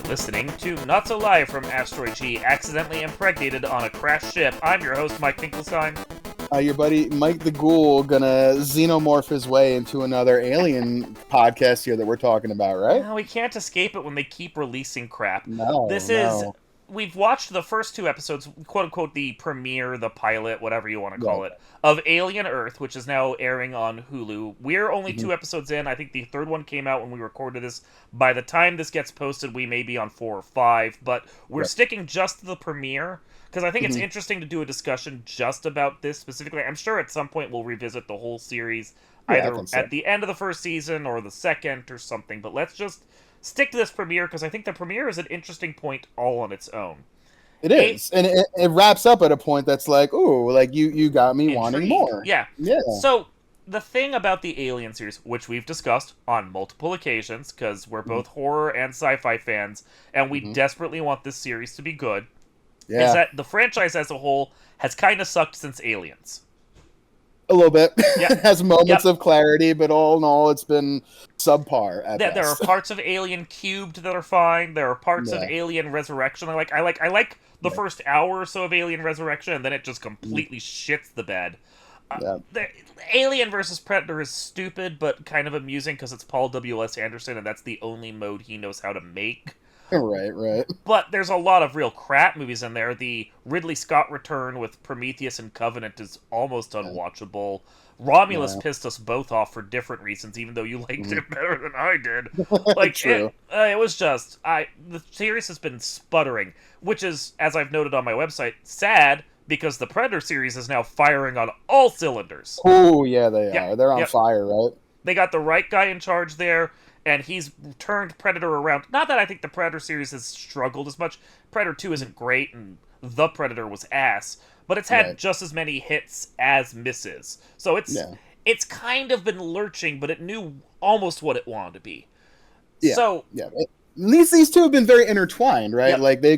listening to Not So Live from Asteroid G, accidentally impregnated on a crashed ship. I'm your host, Mike Finkelstein. Your buddy Mike the Ghoul gonna xenomorph his way into another alien podcast here that we're talking about, right? No, we can't escape it when they keep releasing crap. No. We've watched the first two episodes, quote-unquote, the premiere, the pilot, whatever you want to call Right. it, of Alien Earth, which is now airing on Hulu. We're only Mhm. 2 episodes in. I think the third one came out when we recorded this. By the time this gets posted, we may be on 4 or 5, but we're Right. sticking just to the premiere, because I think it's Mhm. interesting to do a discussion just about this specifically. I'm sure at some point we'll revisit the whole series, Yeah, I either think so. at the end of the first season or the second or something, but let's just stick to this premiere, because I think the premiere is an interesting point all on its own. It is, and it wraps up at a point that's like, ooh, like you got me wanting Intrigue. more. Yeah. Yeah. So, the thing about the Alien series, which we've discussed on multiple occasions, because we're both horror and sci-fi fans, and we Mhm. desperately want this series to be good, Yeah, is that the franchise as a whole has kind of sucked since Aliens. a little bit. Yep. It has moments Yep. of clarity, but all in all, it's been subpar at There are best. parts of Alien Cubed that are fine. There are parts of Yeah. Alien Resurrection I like. I like the Yeah. first hour or so of Alien Resurrection, and then it just completely shits the bed. Yeah. The Alien versus Predator is stupid, but kind of amusing because it's Paul W.S. Anderson, and that's the only mode he knows how to make. Right. But there's a lot of real crap movies in there. The Ridley Scott return with Prometheus and Covenant is almost unwatchable. Romulus Yeah. pissed us both off for different reasons, even though you liked it better than I did. Like True. it was just the series has been sputtering, which is, as I've noted on my website, sad because the Predator series is now firing on all cylinders. Oh yeah, they Yeah, are. They're on yep. fire, right? They got the right guy in charge there, and he's turned Predator around. Not that I think the Predator series has struggled as much. Predator 2 isn't great, and The Predator was ass, but it's had Right. just as many hits as misses. So it's kind of been lurching, but it knew almost what it wanted to be. Yeah. So Yeah. These two have been very intertwined, right? Yep. Like they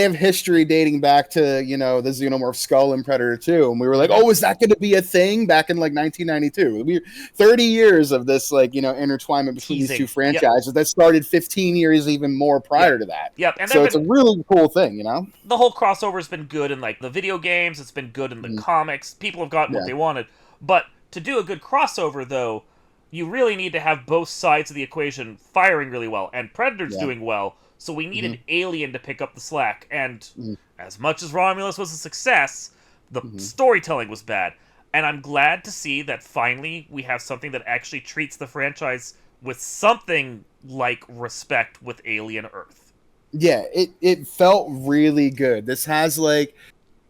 have history dating back to, the Xenomorph skull in Predator 2, and we were like, oh, is that going to be a thing back in like 1992? 30 years of this intertwinement between Teasing. these two franchises that started 15 years even more prior to that. Yep, and So it's a really cool thing, the whole crossover's been good in like the video games, it's been good in the comics. People have gotten what Yeah. they wanted. But to do a good crossover though, you really need to have both sides of the equation firing really well, and Predator's Yeah. doing well, so we need an alien to pick up the slack. And as much as Romulus was a success, the storytelling was bad. And I'm glad to see that finally we have something that actually treats the franchise with something like respect with Alien Earth. Yeah, it felt really good. This has like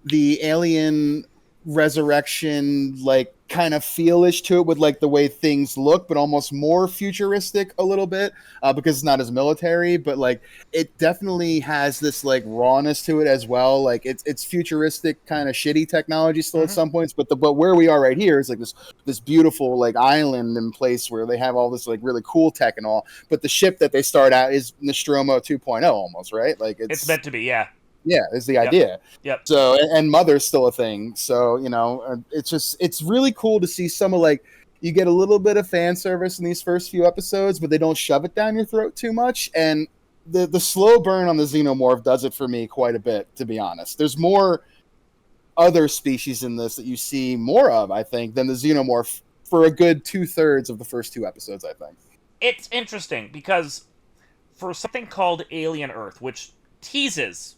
the Alien Resurrection like kind of feelish to it with like the way things look, but almost more futuristic a little bit because it's not as military, but like it definitely has this like rawness to it as well. Like it's futuristic kind of shitty technology still at some points, but where we are right here is like this beautiful like island in place where they have all this like really cool tech and all, but the ship that they start out is Nostromo 2.0 almost, right? Like It's meant to be, yeah. Yeah, is the idea. Yep. So, and Mother's still a thing. So, it's really cool to see some of like, you get a little bit of fan service in these first few episodes, but they don't shove it down your throat too much. And the slow burn on the Xenomorph does it for me quite a bit, to be honest. There's more other species in this that you see more of, I think, than the Xenomorph for a good 2/3 of the first 2 episodes, I think. It's interesting because for something called Alien Earth, which teases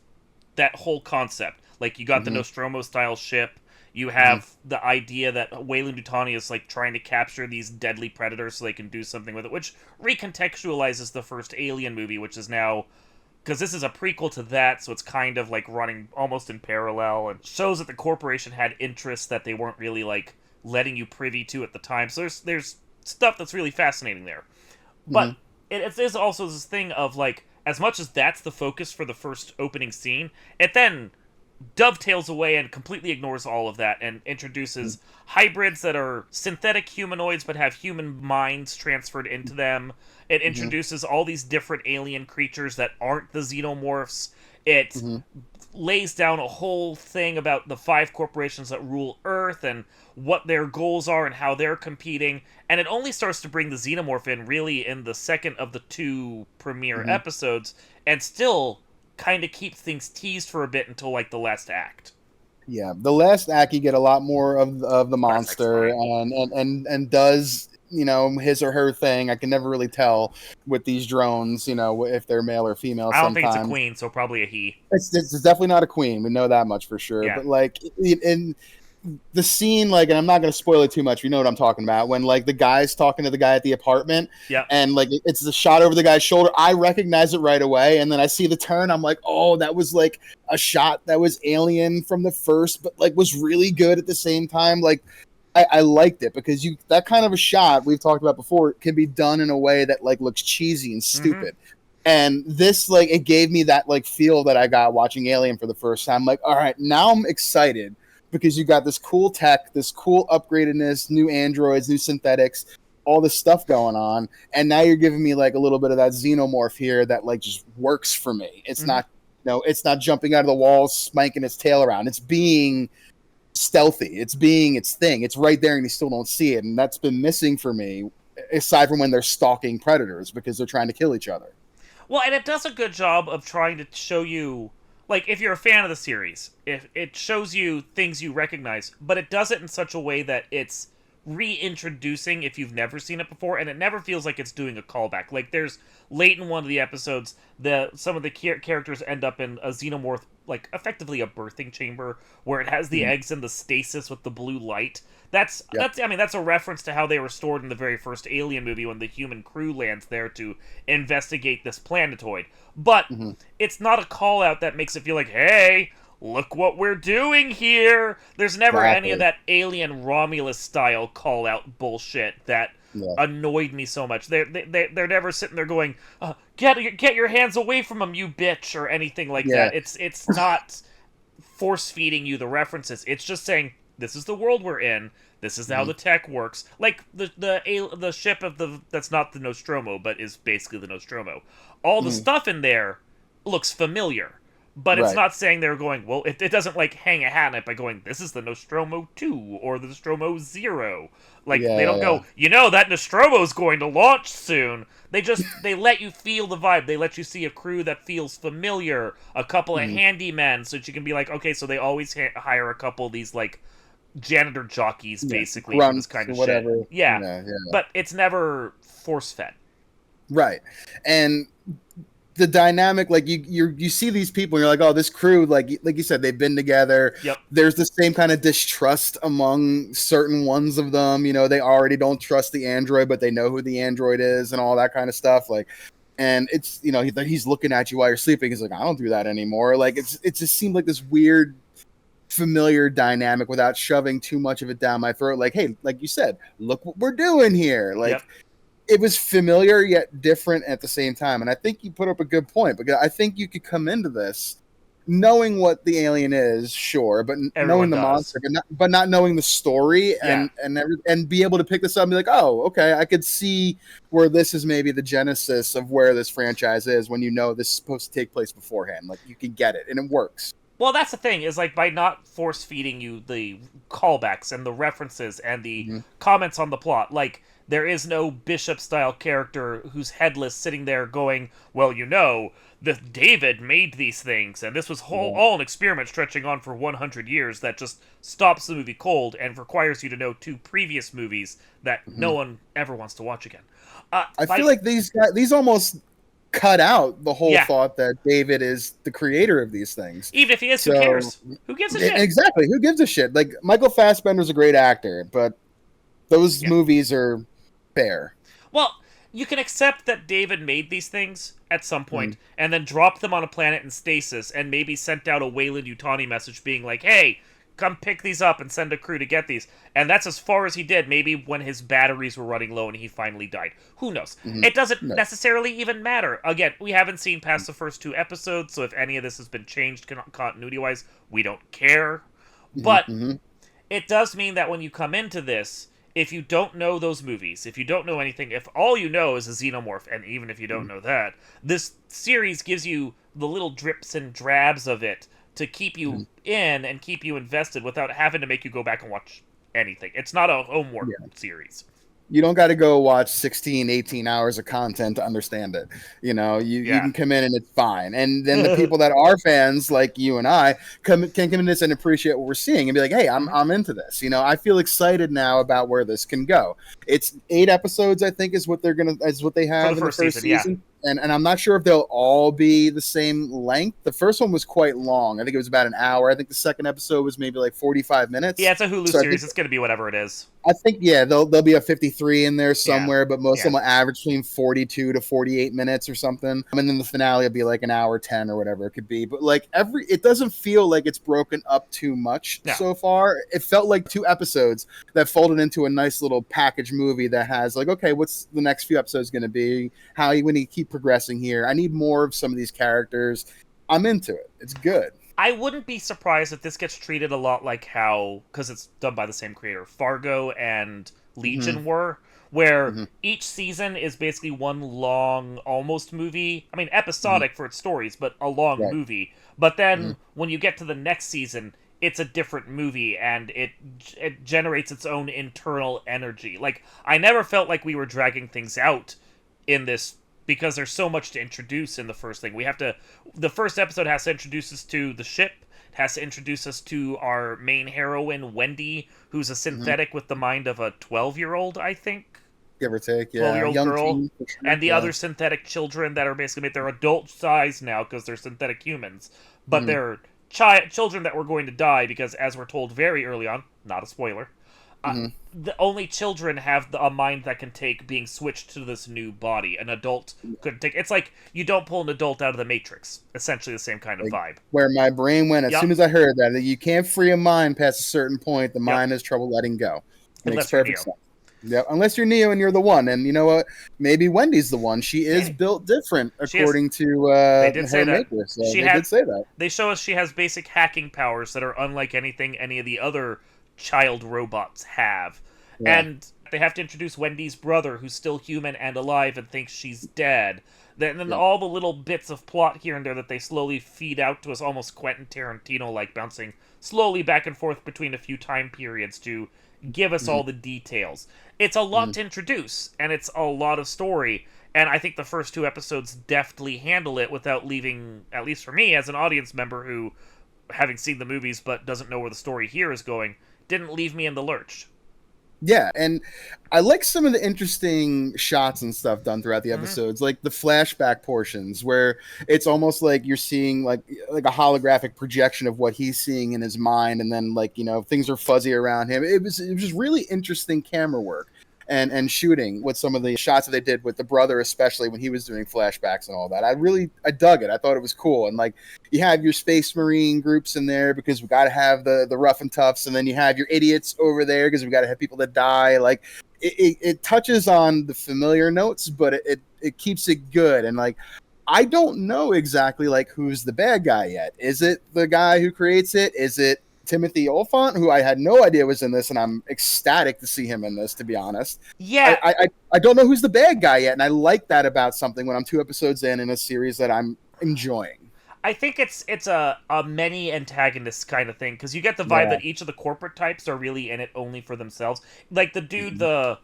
that whole concept, like you got the Nostromo style ship, you have the idea that Weyland Yutani is like trying to capture these deadly predators so they can do something with it, which recontextualizes the first Alien movie, which is now, because this is a prequel to that, so it's kind of like running almost in parallel, and shows that the corporation had interests that they weren't really like letting you privy to at the time. So there's stuff that's really fascinating there. But it is also this thing of like, as much as that's the focus for the first opening scene, it then dovetails away and completely ignores all of that and introduces hybrids that are synthetic humanoids but have human minds transferred into them. It introduces all these different alien creatures that aren't the xenomorphs. It Mm-hmm. lays down a whole thing about the 5 corporations that rule Earth and what their goals are and how they're competing. And it only starts to bring the xenomorph in really in the second of the 2 premiere Mm-hmm. episodes, and still kind of keeps things teased for a bit until like the last act. Yeah, the last act you get a lot more of the Last act's monster, fine. and does his or her thing. I can never really tell with these drones, if they're male or female. I don't think it's a Sometimes queen, so probably a he. it's definitely not a queen. We know that much for sure. Yeah. But like in the scene, like, and I'm not going to spoil it too much. You know what I'm talking about when like the guy's talking to the guy at the apartment, Yep. and like it's the shot over the guy's shoulder. I recognize it right away, and then I see the turn. I'm like, oh, that was like a shot that was Alien from the first, but like was really good at the same time. Like I liked it because that kind of a shot we've talked about before can be done in a way that like looks cheesy and Mm-hmm. stupid. And this, like, it gave me that like feel that I got watching Alien for the first time. Like, all right, now I'm excited because you got this cool tech, this cool upgradedness, new androids, new synthetics, all this stuff going on, and now you're giving me like a little bit of that xenomorph here that like just works for me. It's Mm-hmm. not, it's not jumping out of the walls, spanking its tail around. It's being stealthy. It's being its thing. It's right there, and you still don't see it, and that's been missing for me. Aside from when they're stalking predators because they're trying to kill each other. Well, and it does a good job of trying to show you, like, if you're a fan of the series, if it shows you things you recognize, but it does it in such a way that it's reintroducing if you've never seen it before, and it never feels like it's doing a callback. Like, there's late in one of the episodes, some of the characters end up in a xenomorph, like effectively a birthing chamber, where it has the eggs in the stasis with the blue light. That's Yep. that's I mean that's a reference to how they were stored in the very first Alien movie when the human crew lands there to investigate this planetoid. But Mm-hmm. it's not a call out that makes it feel like, hey, look what we're doing here. There's never any of Exactly. that Alien Romulus style call out bullshit that Yeah. annoyed me so much. They're never sitting there going, get your hands away from him, you bitch, or anything like Yeah. that. It's not force feeding you the references. It's just saying, this is the world we're in. This is how Mhm. the tech works. Like the ship of that's not the Nostromo, but is basically the Nostromo. All the Mhm. stuff in there looks familiar, but it's Right. not saying they're going, well, it doesn't like hang a hat on it by going, this is the Nostromo 2 or the Nostromo 0. Like, Yeah, they yeah, don't yeah. go, that Nostromo's going to launch soon. They let you feel the vibe. They let you see a crew that feels familiar, a couple of Mhm. handymen, so that you can be like, okay, so they always hire a couple of these like janitor jockeys Yeah. basically for this Grunts kind or of shit. whatever. Yeah, Yeah, yeah. but it's never force fed. Right. And the dynamic, like you see these people, and you're like, oh, this crew, like you said, they've been together. Yep. There's the same kind of distrust among certain ones of them. They already don't trust the android, but they know who the android is and all that kind of stuff. Like, and it's he's looking at you while you're sleeping. He's like, I don't do that anymore. Like, it just seemed like this weird familiar dynamic without shoving too much of it down my throat. Like, hey, like you said, look what we're doing here. Yep. Like, it was familiar yet different at the same time. And I think you put up a good point, because I think you could come into this knowing what the alien is, sure, but Everyone knowing the does. monster, but not knowing the story, Yeah. and be able to pick this up and be like, oh, okay, I could see where this is maybe the genesis of where this franchise is, when this is supposed to take place beforehand. Like, you can get it, and it works. Well, that's the thing, is like, by not force feeding you the callbacks and the references and the Mm-hmm. comments on the plot, like, there is no Bishop style character who's headless sitting there going, well, that David made these things, and this was all an experiment stretching on for 100 years that just stops the movie cold and requires you to know 2 previous movies that no one ever wants to watch again. I feel like these almost cut out the whole Yeah. thought that David is the creator of these things. Even if he is, who So, cares? Who gives a shit? Exactly. Who gives a shit? Like, Michael Fassbender's a great actor, but those Yeah. movies are fair. Well, you can accept that David made these things at some point, and then dropped them on a planet in stasis, and maybe sent out a Weyland-Yutani message being like, hey, come pick these up and send a crew to get these. And that's as far as he did, maybe when his batteries were running low and he finally died. Who knows? It doesn't No. necessarily even matter. Again, we haven't seen past the first 2 episodes, so if any of this has been changed continuity-wise, we don't care. But Mhm. it does mean that when you come into this, if you don't know those movies, if you don't know anything, if all you know is a xenomorph, and even if you don't know that, this series gives you the little drips and drabs of it to keep you in and keep you invested without having to make you go back and watch anything. It's not a homework series. You don't got to go watch 16, 18 hours of content to understand it. You know, you can come in and it's fine. And then the people that are fans like you and I can come in this and appreciate what we're seeing and be like, hey, I'm into this. You know, I feel excited now about where this can go. It's 8 episodes, I think, is what they have For the first season. Yeah. And I'm not sure if they'll all be the same length. The first one was quite long. I think it was about an hour. I think the second episode was maybe like 45 minutes. Yeah, it's a Hulu series. It's going to be whatever it is. I think, there'll be a 53 in there somewhere, but most of them will average between 42 to 48 minutes or something. And then the finale will be like an hour 10 or whatever it could be. But like it doesn't feel like it's broken up too much so far. It felt like 2 episodes that folded into a nice little package movie that has like, okay, what's the next few episodes going to be? How you when you keep progressing here? I need more of some of these characters. I'm into it. It's good. I wouldn't be surprised if this gets treated a lot like how, because it's done by the same creator, Fargo and Legion were, where each season is basically one long, almost movie. I mean, episodic for its stories, but a long movie. But then when you get to the next season, it's a different movie, and it generates its own internal energy. Like, I never felt like we were dragging things out in this, because there's so much to introduce in the first thing. The first episode has to introduce us to the ship. It has to introduce us to our main heroine, Wendy, who's a synthetic with the mind of a 12-year-old, I think. Give or take, 12-year-old girl. Sure. And the other synthetic children that are basically they're adult size now because they're synthetic humans. But they're children that were going to die because, as we're told very early on, not a spoiler, the only children have a mind that can take being switched to this new body. An adult couldn't take. It's like you don't pull an adult out of the Matrix. Essentially the same kind of vibe. Where my brain went as soon as I heard that you can't free a mind past a certain point. The mind has trouble letting go. Makes perfect sense. Yep, unless you're Neo and you're the one, and you know what? Maybe Wendy's the one. She is built different, according to they did say her that. maker. So they did say that. They show us she has basic hacking powers that are unlike anything any of the other child robots have. And they have to introduce Wendy's brother, who's still human and alive and thinks she's dead. Then all the little bits of plot here and there that they slowly feed out to us, almost Quentin Tarantino-like, bouncing slowly back and forth between a few time periods to give us all the details. It's a lot to introduce, and it's a lot of story, and I think the first 2 episodes deftly handle it without leaving, at least for me, as an audience member who, having seen the movies but doesn't know where the story here is going, didn't leave me in the lurch. Yeah, and I like some of the interesting shots and stuff done throughout the episodes, like the flashback portions where it's almost like you're seeing like a holographic projection of what he's seeing in his mind, and then like, you know, things are fuzzy around him. It was just really interesting camera work and shooting with some of the shots that they did with the brother, especially when he was doing flashbacks and all that. I dug it. I thought it was cool. And like, you have your Space Marine groups in there because we got to have the rough and toughs, and then you have your idiots over there because we got to have people that die. Like, it touches on the familiar notes, but it keeps it good. And like, I don't know exactly like who's the bad guy yet. Is it the guy who creates it? Is it Timothy Olyphant, who I had no idea was in this, and I'm ecstatic to see him in this, to be honest. Yeah. I don't know who's the bad guy yet, and I like that about something when I'm 2 episodes in a series that I'm enjoying. I think it's a many antagonist kind of thing, because you get the vibe that each of the corporate types are really in it only for themselves. Like the dude, the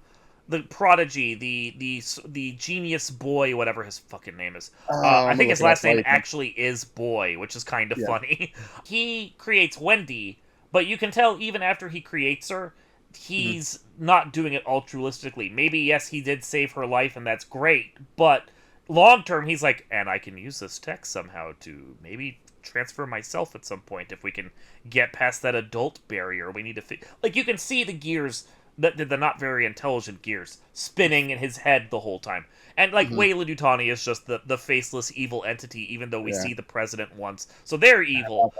prodigy, the genius boy, whatever his fucking name is. I think his last name actually is Boy, which is kind of funny. He creates Wendy, but you can tell even after he creates her, he's not doing it altruistically. Maybe, yes, he did save her life, and that's great, but long term, he's like, and I can use this tech somehow to maybe transfer myself at some point if we can get past that adult barrier. We need to like, you can see the gears, the not very intelligent gears, spinning in his head the whole time. And like, Weyland-Yutani is just the faceless evil entity, even though we see the president once, so they're evil.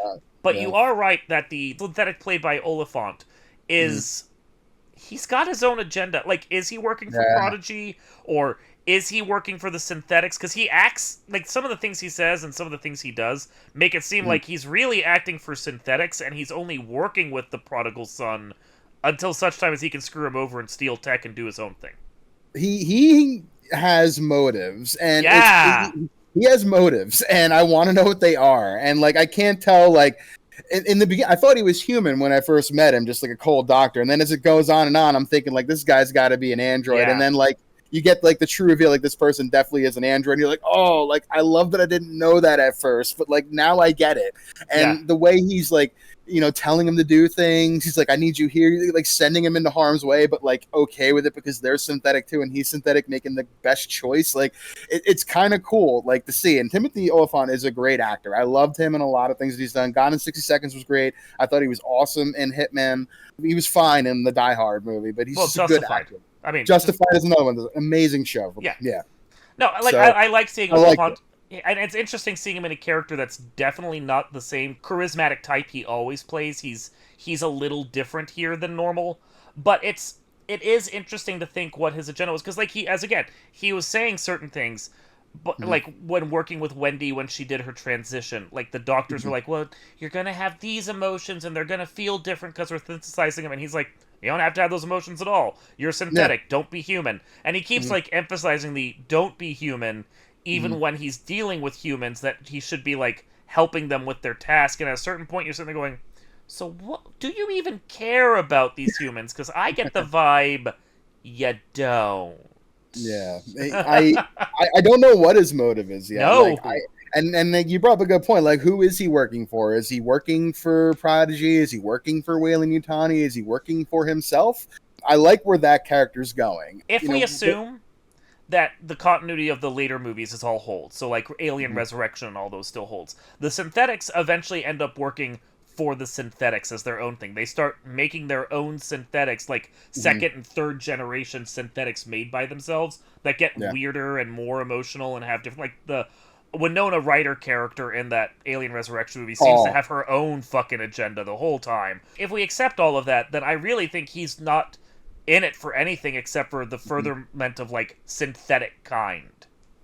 But you are right that the synthetic played by Oliphant is he's got his own agenda. Like, is he working for Prodigy, or is he working for the synthetics? Because he acts like, some of the things he says and some of the things he does make it seem like he's really acting for synthetics, and he's only working with the prodigal son until such time as he can screw him over and steal tech and do his own thing. He has motives, and Yeah. he has motives, and I want to know what they are. And like, I can't tell. Like, in the beginning, I thought he was human when I first met him, just like a cold doctor. And then as it goes on and on, I'm thinking like, this guy's got to be an android. Yeah. And then like, you get like the true reveal, like this person definitely is an android. And you're like, oh, like I love that I didn't know that at first, but like now I get it. And Yeah. the way he's like, telling him to do things. He's like, I need you here, like sending him into harm's way, but like okay with it because they're synthetic too, and he's synthetic, making the best choice. Like it's kind of cool, like to see. And Timothy Olyphant is a great actor. I loved him in a lot of things that he's done. Gone in 60 Seconds was great. I thought he was awesome in Hitman. He was fine in the Die Hard movie, but he's just a good actor. I mean, Justified is another one. Amazing show. Yeah. No, like So, I like seeing I liked Olyphant, and it's interesting seeing him in a character that's definitely not the same charismatic type he always plays. He's a little different here than normal, but it is interesting to think what his agenda was, because like he was saying certain things, but like when working with Wendy when she did her transition, like the doctors were like, well, you're gonna have these emotions and they're gonna feel different because we're synthesizing them, and he's like, you don't have to have those emotions at all. You're synthetic. Don't be human. And he keeps like emphasizing the don't be human, even when he's dealing with humans, that he should be like helping them with their task. And at a certain point, you're sitting there going, so what? Do you even care about these humans? Because I get the vibe you don't. Yeah, I don't know what his motive is yet. No. Like, and like, you brought up a good point. Like, who is he working for? Is he working for Prodigy? Is he working for Weyland-Yutani? Is he working for himself? I like where that character's going. If we assume that the continuity of the later movies is all holds, so like Alien Resurrection and all those still holds, the synthetics eventually end up working for the synthetics as their own thing. They start making their own synthetics, like second and third generation synthetics made by themselves that get weirder and more emotional and have different, like the Winona Ryder character in that Alien Resurrection movie seems to have her own fucking agenda the whole time. If we accept all of that, then I really think he's not in it for anything except for the furtherment of like synthetic kind.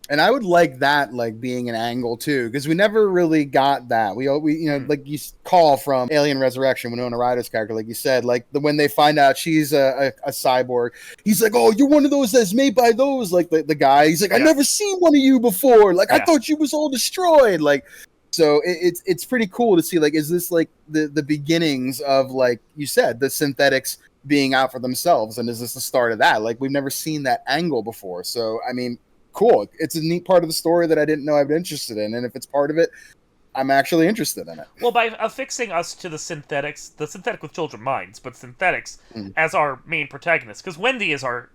And I would like that, like being an angle too, because we never really got that. We like you call from Alien Resurrection, Winona Ryder's character, like you said, like when they find out she's a cyborg, he's like, "Oh, you're one of those that's made by those." Like the guy, he's like, "I never seen one of you before. Like I thought you was all destroyed." Like, so it's pretty cool to see. Like, is this like the beginnings of, like you said, the synthetics being out for themselves, and is this the start of that? Like, we've never seen that angle before. So I mean, cool. It's a neat part of the story that I didn't know I'd be interested in, and if it's part of it, I'm actually interested in it. Well, by affixing us to the synthetic with children minds, but synthetics as our main protagonist, because Wendy is our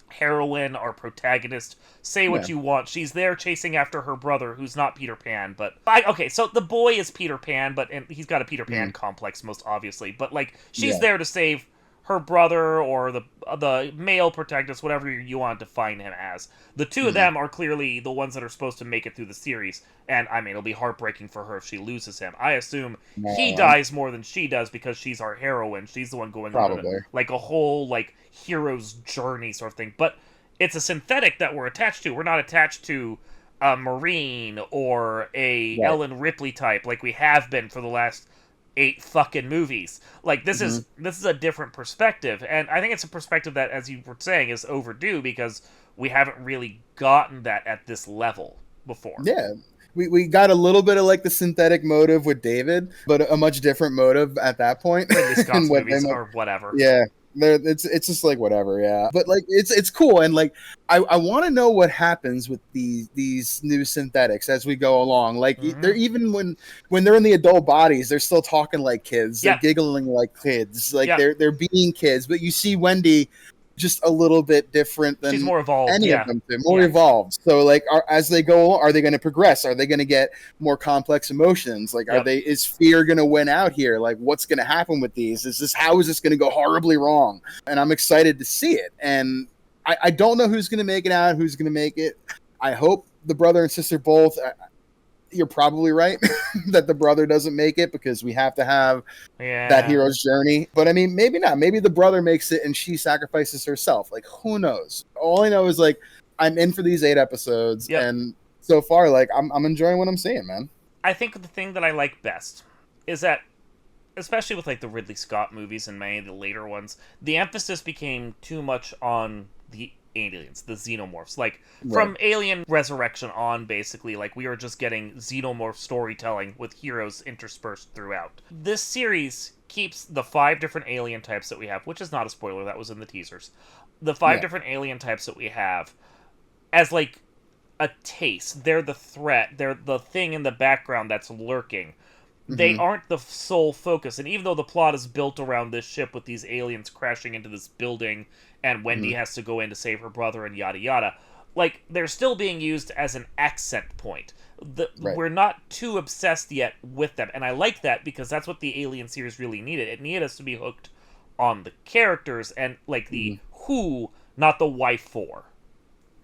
heroine, our protagonist. Say what you want. She's there chasing after her brother, who's not Peter Pan, but okay. So the boy is Peter Pan, but he's got a Peter Pan complex, most obviously. But like, she's there to save her brother or the male protagonist, whatever you want to define him as. The two of them are clearly the ones that are supposed to make it through the series, and I mean, it'll be heartbreaking for her if she loses him. I assume he dies more than she does because she's our heroine. She's the one going on like a whole like hero's journey sort of thing. But it's a synthetic that we're attached to. We're not attached to a Marine or a Ellen Ripley type like we have been for the last 8 fucking movies. Like, this is a different perspective, and I think it's a perspective that, as you were saying, is overdue because we haven't really gotten that at this level before. Yeah. We got a little bit of like the synthetic motive with David, but a much different motive at that point. Ridley Scott's movies or whatever. Yeah. It's just like whatever, yeah. But like it's cool, and like I want to know what happens with these new synthetics as we go along. Like they're even when they're in the adult bodies, they're still talking like kids. They're giggling like kids. Like they're being kids. But you see Wendy just a little bit different than she's more evolved. Any of them, more evolved. So like, as they go along, are they going to progress? Are they going to get more complex emotions? Like, is fear going to win out here? Like, what's going to happen with these? How is this going to go horribly wrong? And I'm excited to see it. And I don't know who's going to make it out, who's going to make it. I hope the brother and sister both. You're probably right that the brother doesn't make it because we have to have that hero's journey. But I mean, maybe not. Maybe the brother makes it and she sacrifices herself. Like, who knows? All I know is like I'm in for these 8 episodes, and so far, like I'm enjoying what I'm seeing, man. I think the thing that I like best is that especially with like the Ridley Scott movies and many of the later ones, the emphasis became too much on the aliens, the xenomorphs. Like Right. from Alien Resurrection on, basically, like we were just getting xenomorph storytelling with heroes interspersed throughout. This series keeps the 5 different alien types that we have, which is not a spoiler, that was in the teasers. The 5 Yeah. different alien types that we have as like a taste. They're the threat. They're the thing in the background that's lurking. They Hmm. aren't the sole focus. And even though the plot is built around this ship with these aliens crashing into this building and Wendy Hmm. has to go in to save her brother and yada yada, like they're still being used as an accent point. Right. We're not too obsessed yet with them. And I like that because that's what the Alien series really needed. It needed us to be hooked on the characters and like the Mhm. who, not the why for.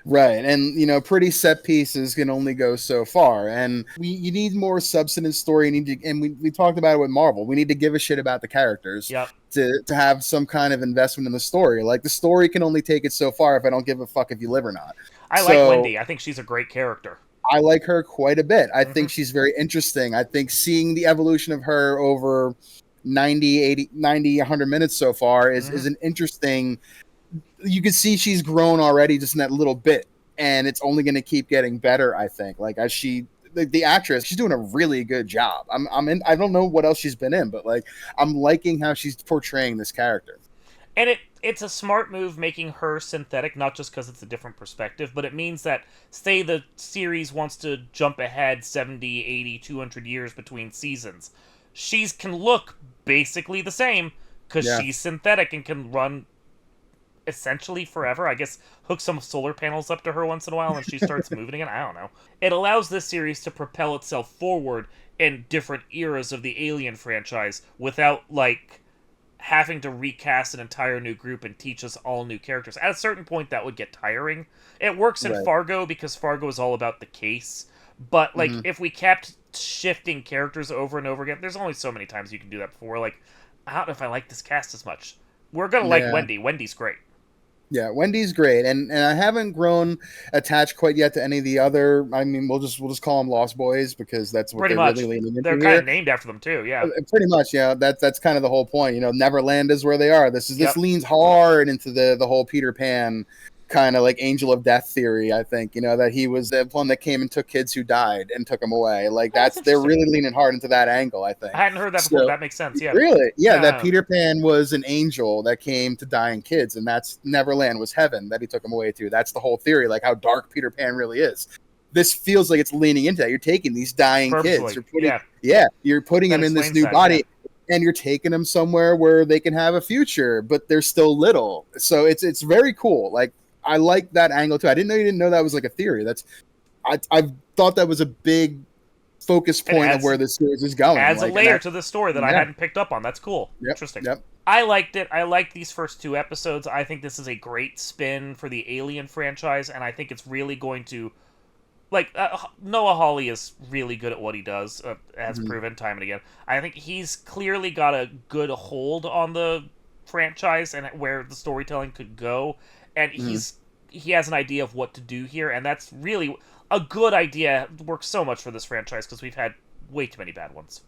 Right, and pretty set pieces can only go so far, and you need more substance story. You need to, and we talked about it with Marvel. We need to give a shit about the characters Yep. to have some kind of investment in the story. Like the story can only take it so far if I don't give a fuck if you live or not. I like So Wendy. I think she's a great character. I like her quite a bit. I Hmm. think she's very interesting. I think seeing the evolution of her over 90, 80, 90, 100 minutes so far is Hmm. an interesting. You can see she's grown already just in that little bit, and it's only going to keep getting better. I think, like as the actress, she's doing a really good job. I'm in. I don't know what else she's been in, but like I'm liking how she's portraying this character. And it's a smart move making her synthetic, not just because it's a different perspective, but it means that, say the series wants to jump ahead 70, 80, 200 years between seasons, she's can look basically the same because Yeah, she's synthetic and can run essentially forever. I guess hook some solar panels up to her once in a while and she starts moving again. I don't know. It allows this series to propel itself forward in different eras of the Alien franchise without, like, having to recast an entire new group and teach us all new characters. At a certain point, that would get tiring. It works in right. Fargo because Fargo is all about the case. But, like, Hmm. if we kept shifting characters over and over again, there's only so many times you can do that before. Like, I don't know if I like this cast as much. We're gonna like Yeah, Wendy. Wendy's great. yeah. Wendy's great, and I haven't grown attached quite yet to any of the other. I mean, we'll just call them Lost Boys because that's what Pretty they're really much. leaning They're into kind of here. named after them, too, yeah. Pretty much, yeah. That's kind of the whole point. Neverland is where they are. This Yep. leans hard into the whole Peter Pan kind of like Angel of Death theory. I think that he was the one that came and took kids who died and took them away. Like Oh, that's they're interesting. really leaning hard into that angle. I I think. hadn't heard that before, but So that makes sense, yeah. really, yeah, that Yeah. Peter Pan was an angel that came to dying kids, and that's Neverland was heaven that he took them away to. That's the whole theory, like how dark Peter Pan really is. This feels like it's leaning into that. You're taking these dying kids, Purposely, yeah. you're putting That them in this explains new that, yeah. body, and you're taking them somewhere where they can have a future, but they're still little. So it's very cool. Like I like that angle too. I didn't know you didn't know that was like a theory. I've thought that was a big focus It point of adds where this series is going. adds a Like, and layer that, to the story that I yeah, hadn't picked up on. That's cool. yep, Interesting. yep. I liked it. I liked these first 2 episodes. I think this is a great spin for the Alien franchise, and I think it's really going to. Like, Noah Hawley is really good at what he does, as Mhm. proven time and again. I think he's clearly got a good hold on the franchise and where the storytelling could go, and Mhm. he has an idea of what to do here, and that's really a good idea. It works so much for this franchise because we've had way too many bad ones.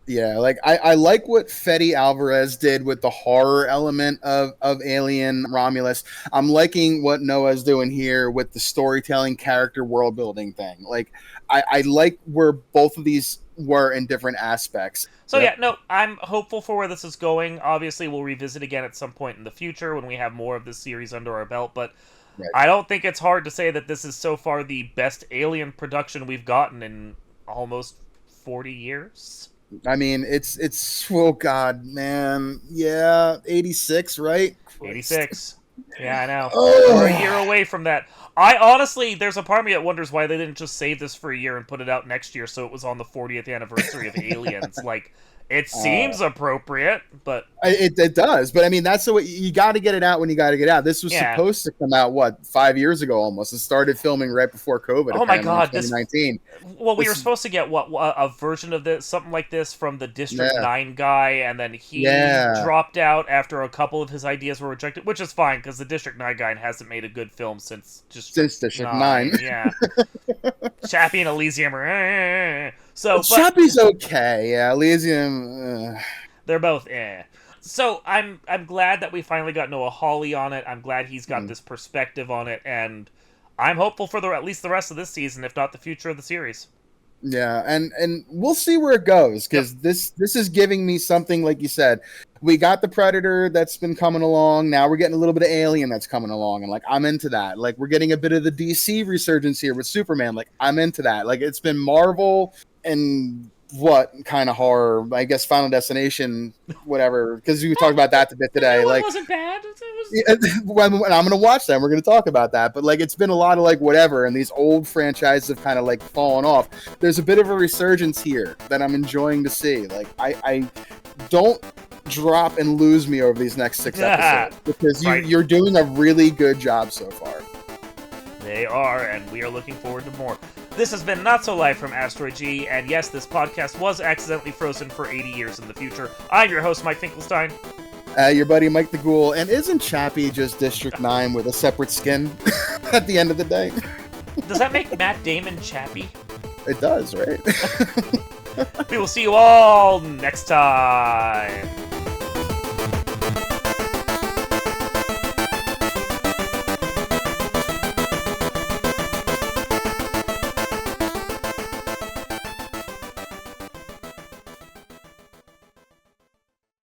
Yeah, like I like what Fede Alvarez did with the horror element of Alien Romulus. I'm liking what Noah's doing here with the storytelling, character, world building thing. Like I like where both of these were in different aspects. So Yep. yeah, no, I'm hopeful for where this is going. Obviously, we'll revisit again at some point in the future when we have more of this series under our belt, but Right. I don't think it's hard to say that this is so far the best Alien production we've gotten in almost 40 years. I mean, it's oh god, man. Yeah, 86, right? Christ. 86. Yeah, I know. We're a year Oh. away from that. I honestly, there's a part of me that wonders why they didn't just save this for a year and put it out next year so it was on the 40th anniversary of Aliens. Like, it seems appropriate, but It does, but I mean that's the way you got to get it out when you got to get out. This was yeah. supposed to come out 5 years ago almost. It started filming right before COVID. Oh my Apparently god, in this 2019. well, we were This, supposed to get what a version of this, something like this, from the District yeah, 9 guy, and then he yeah. dropped out after a couple of his ideas were rejected, which is fine because the District 9 guy hasn't made a good film since Since District District 9. 9. Yeah, Chappie and Elysium are so, but Chappie's okay. Yeah, Elysium. They're both eh. So I'm glad that we finally got Noah Hawley on it. I'm glad he's got this perspective on it, and I'm hopeful for at least the rest of this season, if not the future of the series. Yeah, and we'll see where it goes, because this is giving me something, like you said. We got the Predator that's been coming along. Now we're getting a little bit of Alien that's coming along, and like I'm into that. Like we're getting a bit of the DC resurgence here with Superman. Like I'm into that. Like it's been Marvel and what kind of horror? I guess Final Destination, whatever. Because we talked about that a bit today. It like wasn't bad. when I'm gonna watch that. We're gonna talk about that. But like it's been a lot of like whatever, and these old franchises have kind of like fallen off. There's a bit of a resurgence here that I'm enjoying to see. Like I don't drop and lose me over these next 6 episodes, because you're doing a really good job so far. They are, and we are looking forward to more. This has been Not So Live from Asteroid G, and yes, this podcast was accidentally frozen for 80 years in the future. I'm your host, Mike Finkelstein. Your buddy Mike the Ghoul. And isn't Chappie just District 9 with a separate skin at the end of the day? Does that make Matt Damon Chappie? It does, right? We will see you all next time.